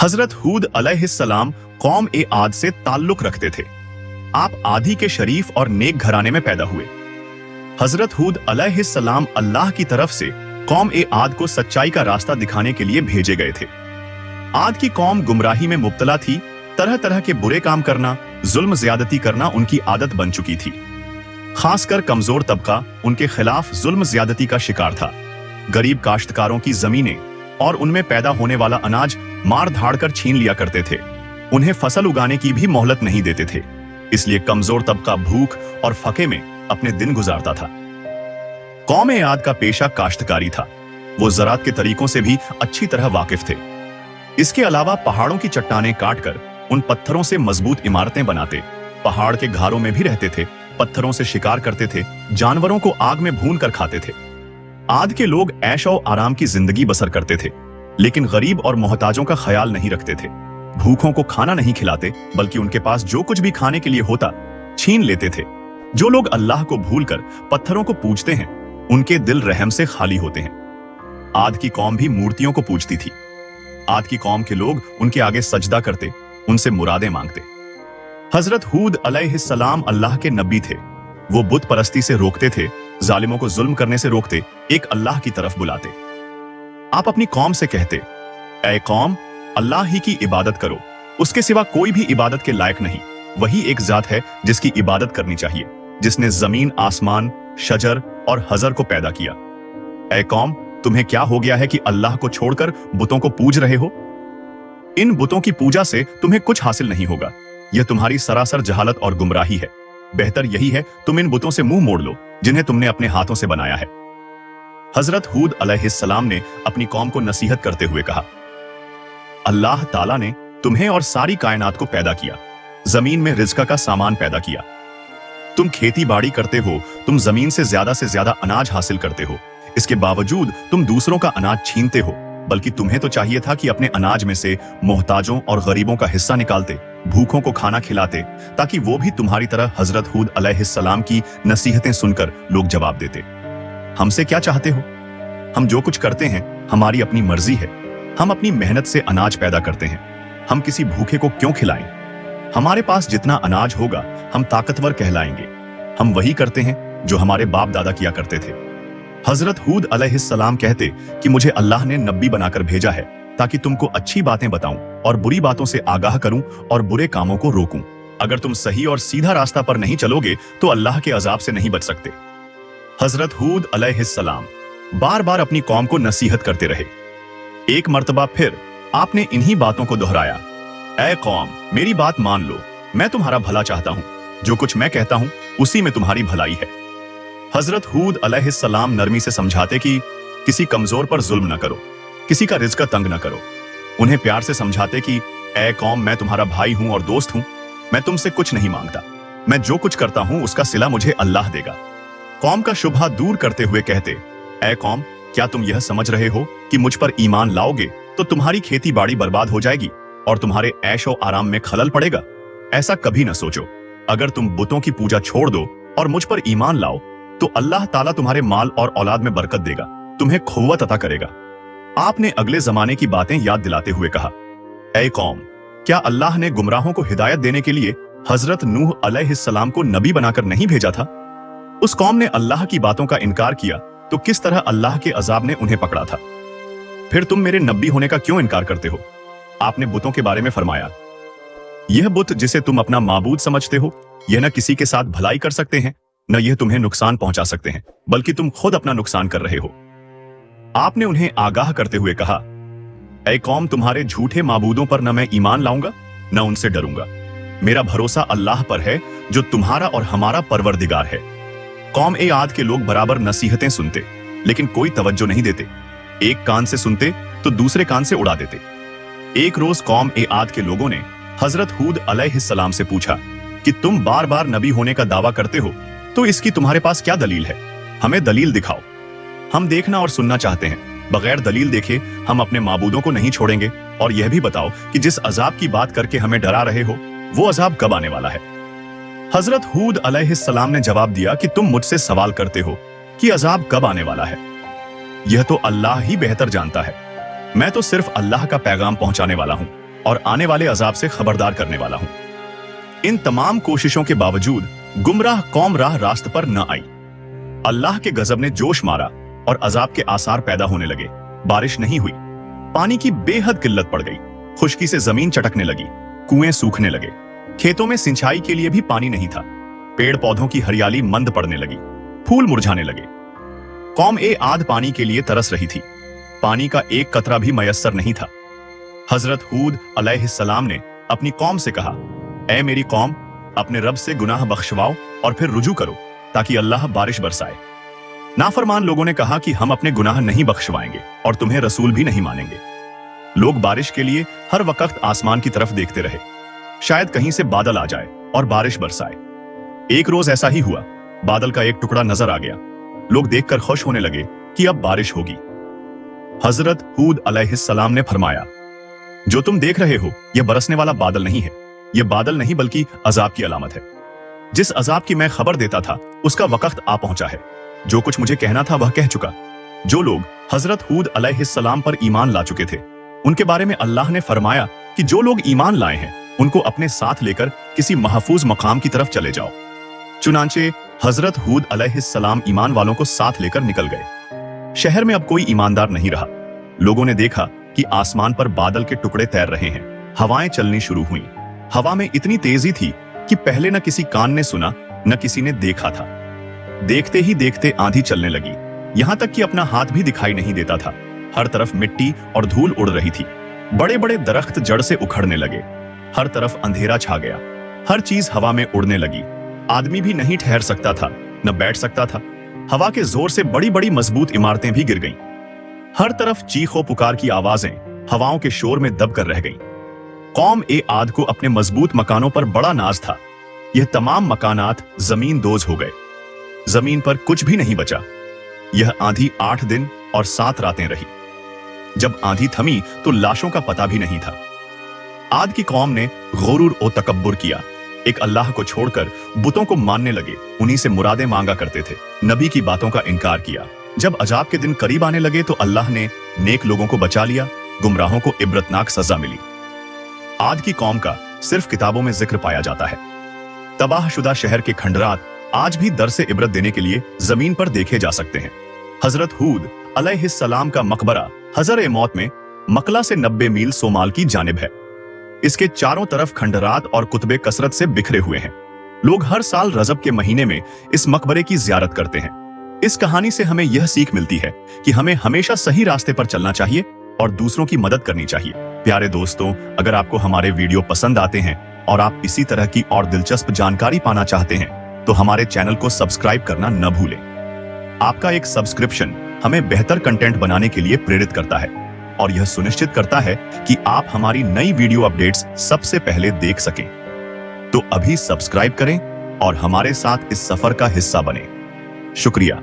हजरत हूद अलैहिस्सलाम कौम ए आद से ताल्लुक रखते थे। आप आदी के शरीफ और नेक घराने में पैदा हुए। हजरत हूद अलैहिस्सलाम अल्लाह की तरफ से कौम ए आद को सच्चाई का रास्ता दिखाने के लिए भेजे गए थे। आद की कौम गुमराही में मुब्तला थी। तरह तरह के बुरे काम करना, जुल्म ज्यादती करना उनकी आदत बन चुकी थी। खासकर कमजोर तबका उनके खिलाफ जुल्म ज्यादती का शिकार था। गरीब काश्तकारों की जमीनें और उनमें पैदा होने वाला अनाज मार धाड़ कर छीन लिया करते थे। उन्हें फसल उगाने की भी मोहलत नहीं देते थे। इसलिए कमजोर तबका भूख और फके में अपने दिन गुजारता था। कौम ए आद का पेशा काश्तकारी था। वो ज़राअत के तरीकों से भी अच्छी तरह वाकिफ थे। इसके अलावा पहाड़ों की चट्टानें काटकर उन पत्थरों से मजबूत इमारतें बनाते, पहाड़ के घारों में भी रहते थे, पत्थरों से शिकार करते थे, जानवरों को आग में भून कर खाते थे। आद के लोग ऐश और आराम की जिंदगी बसर करते थे, लेकिन गरीब और मोहताजों का ख्याल नहीं रखते थे। भूखों को खाना नहीं खिलाते, बल्कि उनके पास जो कुछ भी खाने के लिए होता छीन लेते थे। जो लोग अल्लाह को भूलकर पत्थरों को पूजते हैं, उनके दिल रहम से खाली होते हैं। आद की कौम भी मूर्तियों को पूजती थी। आद की कौम के लोग उनके आगे सजदा करते, उनसे मुरादें मांगते। हजरत हूद अलैहिस्सलाम अल्लाह के नबी थे। वो बुत परस्ती से रोकते थे, जालिमों को जुल्म करने से रोकते, एक अल्लाह की तरफ बुलाते। आप अपनी कौम से कहते, ऐ कौम, अल्लाह ही की इबादत करो, उसके सिवा कोई भी इबादत के लायक नहीं। वही एक जात है जिसकी इबादत करनी चाहिए, जिसने जमीन, आसमान, शजर और हजर को पैदा किया। ऐ कौम, तुम्हें क्या हो गया है कि अल्लाह को छोड़कर बुतों को पूज रहे हो? इन बुतों की पूजा से तुम्हें कुछ हासिल नहीं होगा। यह तुम्हारी सरासर जहालत और गुमराही है। बेहतर यही है तुम इन बुतों से मुंह मोड़ लो जिन्हें तुमने अपने हाथों से बनाया है। हजरत हूद अलैहिस्सलाम ने अपनी कौम को नसीहत करते हुए कहा, अल्लाह ताला ने तुम्हें और सारी कायनात को पैदा किया, जमीन में रिज़्क़ का सामान पैदा किया। तुम खेती बाड़ी करते हो, तुम जमीन से ज्यादा अनाज हासिल करते हो। इसके बावजूद तुम दूसरों का अनाज छीनते हो। बल्कि तुम्हें तो चाहिए था कि अपने अनाज में से मोहताजों और गरीबों का हिस्सा निकालते, भूखों को खाना खिलाते, ताकि वो भी तुम्हारी तरह हजरत हूद अलैहिस्सलाम की नसीहतें सुनकर लोग जवाब देते। हमसे क्या चाहते हो? हम जो कुछ करते हैं हमारी अपनी मर्जी है। हम अपनी मेहनत से अनाज पैदा करते हैं। हम किसी भूखे को क्यों खिलाएं? हमारे पास जितना अनाज होगा हम ताकतवर कहलाएंगे। हम वही करते हैं जो हमारे बाप दादा किया करते थे। हजरत हूद अलैहिस्सलाम कहते कि मुझे अल्लाह ने नबी बनाकर भेजा है ताकि तुमको अच्छी बातें बताऊं और बुरी बातों से आगाह करूं और बुरे कामों को रोकूं। अगर तुम सही और सीधा रास्ता पर नहीं चलोगे तो अल्लाह के अजाब से नहीं बच सकते। हजरत हूद अलैहिस्सलाम बार बार अपनी कौम को नसीहत करते रहे। एक मर्तबा फिर आपने इन्हीं बातों को दोहराया, ऐ कौम, मेरी बात मान लो, मैं तुम्हारा भला चाहता हूं। जो कुछ मैं कहता हूं उसी में तुम्हारी भलाई है। हजरत हूद अलैहिस्सलाम नरमी से समझाते कि किसी कमजोर पर जुल्म न करो, किसी का रिज़्क़ तंग न करो। उन्हें प्यार से समझाते कि ऐ कौम, मैं तुम्हारा भाई हूं और दोस्त हूं। मैं तुमसे कुछ नहीं मांगता। मैं जो कुछ करता हूं उसका सिला मुझे अल्लाह देगा। कौम का शुबहा दूर करते हुए कहते, ऐ कौम, क्या तुम यह समझ रहे हो कि मुझ पर ईमान लाओगे तो तुम्हारी खेती बाड़ी बर्बाद हो जाएगी और तुम्हारे ऐशो आराम में खलल पड़ेगा? ऐसा कभी न सोचो। अगर तुम बुतों की पूजा छोड़ दो और मुझ पर ईमान लाओ तो अल्लाह ताला तुम्हारे माल और औलाद में बरकत देगा, तुम्हें खुव्वत अता करेगा। आपने अगले जमाने की बातें याद दिलाते हुए कहा, ऐ कौम, क्या अल्लाह ने गुमराहों को हिदायत देने के लिए हजरत नूह अलैहिस्सलाम को नबी बनाकर नहीं भेजा था? उस कौम ने अल्लाह की बातों का इनकार किया तो किस तरह अल्लाह के अजाब ने उन्हें पकड़ा था। फिर तुम मेरे नबी होने का क्यों इनकार करते हो? आपने बुतों के बारे में फरमाया, यह बुत जिसे तुम अपना माबूद समझते हो, यह न किसी के साथ भलाई कर सकते हैं, न यह तुम्हें नुकसान पहुंचा सकते हैं, बल्कि तुम खुद अपना नुकसान कर रहे हो। आपने उन्हें आगाह करते हुए कहा, ऐ कौम, तुम्हारे झूठे माबूदों पर न मैं ईमान लाऊंगा न उनसे डरूंगा। मेरा भरोसा अल्लाह पर है जो तुम्हारा और हमारा परवरदिगार है। कौम ए आद के लोग बराबर नसीहतें सुनते, लेकिन कोई तवज्जो नहीं देते। एक कान से सुनते तो दूसरे कान से उड़ा देते। एक रोज कौम ए आद के लोगों ने हजरत हूद अलैहिस्सलाम से पूछा कि तुम बार बार नबी होने का दावा करते हो, तो इसकी तुम्हारे पास क्या दलील है? हमें दलील दिखाओ। हम देखना और सुनना चाहते हैं। बगैर दलील देखे हम अपने माबूदों को नहीं छोड़ेंगे। और यह भी बताओ कि जिस अजाब की बात करके हमें डरा रहे हो वो अजाब कब आने वाला है? हजरत हूद अलैहिस्सलाम ने जवाब दिया कि तुम मुझसे सवाल करते हो कि अजाब कब आने वाला है। यह तो अल्लाह ही बेहतर जानता है। मैं तो सिर्फ अल्लाह का पैगाम पहुंचाने वाला हूं। और आने वाले अजाब से खबरदार करने वाला हूं। इन तमाम कोशिशों के बावजूद गुमराह कौम राह रास्त पर न आई। अल्लाह के गजब ने जोश मारा और अजाब के आसार पैदा होने लगे। बारिश नहीं हुई, पानी की बेहद किल्लत पड़ गई, खुश्की से जमीन चटकने लगी, कुएं सूखने लगे, खेतों में सिंचाई के लिए भी पानी नहीं था, पेड़ पौधों की हरियाली मंद पड़ने लगी, फूल मुरझाने लगे। कौम ए आद पानी के लिए तरस रही थी, पानी का एक कतरा भी मयस्सर नहीं था। हजरत हूद अलैहिस्सलाम ने अपनी कौम से कहा, ऐ मेरी कौम, अपने रब से गुनाह बख्शवाओ और फिर रुजू करो ताकि अल्लाह बारिश बरसाए। नाफरमान लोगों ने कहा कि हम अपने गुनाह नहीं बख्शवाएंगे और तुम्हें रसूल भी नहीं मानेंगे। लोग बारिश के लिए हर वक्त आसमान की तरफ देखते रहे, शायद कहीं से बादल आ जाए और बारिश बरसाए। एक रोज ऐसा ही हुआ, बादल का एक टुकड़ा नजर आ गया। लोग देखकर खुश होने लगे कि अब बारिश होगी। हजरत हूद अलैहिस्सलाम ने फरमाया, जो तुम देख रहे हो यह बरसने वाला बादल नहीं है, यह बादल नहीं बल्कि अजाब की अलामत है। जिस अजाब की मैं खबर देता था उसका वक्त आ पहुंचा है। जो कुछ मुझे कहना था वह कह चुका। जो लोग हजरत हूद अलैहिस्सलाम पर ईमान ला चुके थे उनके बारे में अल्लाह ने फरमाया कि जो लोग ईमान लाए हैं उनको अपने साथ लेकर किसी महफूज मकाम की तरफ चले जाओ। चुनांचे हजरत हूद अलैहिस्सलाम ईमान वालों को साथ लेकर निकल गए। शहर में अब कोई ईमानदार नहीं रहा। लोगों ने देखा कि आसमान पर बादल के टुकड़े तैर रहे हैं, हवाएं चलनी शुरू हुई। हवा में इतनी तेजी थी कि पहले न किसी कान ने सुना न किसी ने देखा था। देखते ही देखते आंधी चलने लगी, यहां तक कि अपना हाथ भी दिखाई नहीं देता था। हर तरफ मिट्टी और धूल उड़ रही थी। बड़े बड़े दरख्त जड़ से उखड़ने लगे। हर तरफ अंधेरा छा गया। हर चीज हवा में उड़ने लगी। आदमी भी नहीं ठहर सकता था, न बैठ सकता था। हवा के जोर से बड़ी बड़ी मजबूत इमारतें भी गिर गईं। हर तरफ चीखों पुकार की आवाजें हवाओं के शोर में दबकर रह गईं। कौम ए आद को अपने मजबूत मकानों पर बड़ा नाज था। यह तमाम मकानात जमीन दोज हो गए। जमीन पर कुछ भी नहीं बचा। यह आंधी 8 दिन और 7 रातें रही। जब आंधी थमी तो लाशों का पता भी नहीं था। आद की कौम ने गुरूर और तकब्बुर किया। एक अल्लाह को छोड़कर बुतों को मानने लगे, उन्हीं से मुरादें मांगा करते थे। नबी की बातों का इनकार किया। जब अजाब के दिन करीब आने लगे तो अल्लाह ने नेक लोगों को बचा लिया, गुमराहों को इबरतनाक सजा मिली। आद की कौम का सिर्फ किताबों में जिक्र पाया जाता है। तबाहशुदा शहर के खंडरात आज भी दर से इबरत देने के लिए जमीन पर देखे जा सकते हैं। हजरत हूद अलैहिस्सलाम का मकबरा हजर मौत में मकला से 90 मील सोमाल की जानिब है। इसके चारों तरफ खंडरात और कुतबे कसरत से बिखरे हुए हैं। लोग हर साल रजब के महीने में इस मकबरे की जियारत करते हैं। इस कहानी से हमें यह सीख मिलती है कि हमें हमेशा सही रास्ते पर चलना चाहिए और दूसरों की मदद करनी चाहिए। प्यारे दोस्तों, अगर आपको हमारे वीडियो पसंद आते हैं और आप इसी तरह की और दिलचस्प जानकारी पाना चाहते हैं तो हमारे चैनल को सब्सक्राइब करना न भूलें। आपका एक सब्सक्रिप्शन हमें बेहतर कंटेंट बनाने के लिए प्रेरित करता है और यह सुनिश्चित करता है कि आप हमारी नई वीडियो अपडेट्स सबसे पहले देख सकें। तो अभी सब्सक्राइब करें और हमारे साथ इस सफर का हिस्सा बनें। शुक्रिया।